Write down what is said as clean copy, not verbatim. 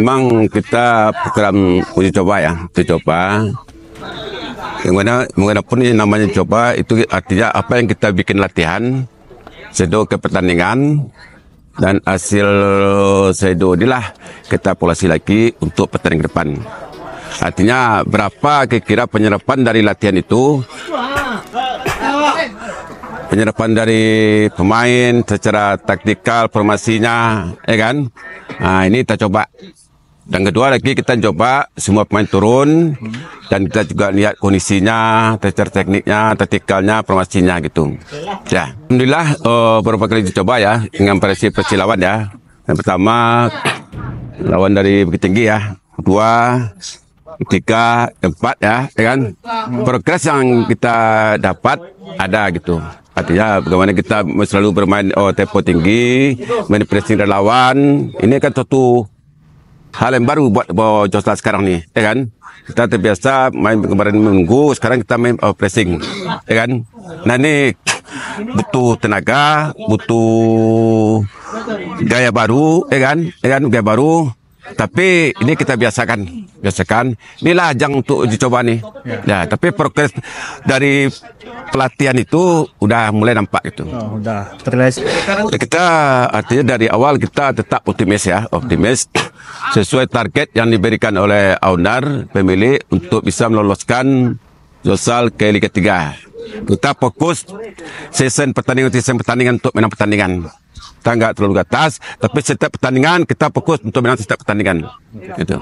Memang kita program uji coba ya, uji coba. Yang mana pun ini namanya coba, itu artinya apa yang kita bikin latihan, sedo ke pertandingan, dan hasil sedo inilah kita evaluasi lagi untuk pertandingan depan. Artinya berapa kira-kira penyerapan dari latihan itu, penyerapan dari pemain secara taktikal, formasinya, ya kan? Nah, ini kita coba. Dan kedua lagi kita coba semua pemain turun dan kita juga lihat kondisinya, secara tekniknya, taktikalnya, formasinya gitu. Ya, alhamdulillah beberapa kali dicoba ya dengan versi lawan ya. Yang pertama lawan dari Bukit Tinggi ya, kedua, ketiga, keempat ya, kan? Progres yang kita dapat ada gitu. Artinya bagaimana kita selalu bermain tempo tinggi, main pressing lawan. Ini kan suatu hal yang baru buat Josla sekarang nih, ya kan? Kita terbiasa main kemarin menunggu, sekarang kita main pressing, ya kan? Nah ini butuh tenaga, butuh gaya baru, ya kan? Gaya baru. Tapi ini kita biasakan. Inilah ajang untuk dicoba nih. Ya, tapi progres dari pelatihan itu udah mulai nampak gitu. Oh, udah terlihat. Kita artinya dari awal kita tetap optimis ya, optimis sesuai target yang diberikan oleh owner pemilik untuk bisa meloloskan Josal ke Liga 3. Kita fokus season pertandingan untuk menang pertandingan. Kita nggak terlalu ke atas, tapi setiap pertandingan kita fokus untuk menang setiap pertandingan. Gitu.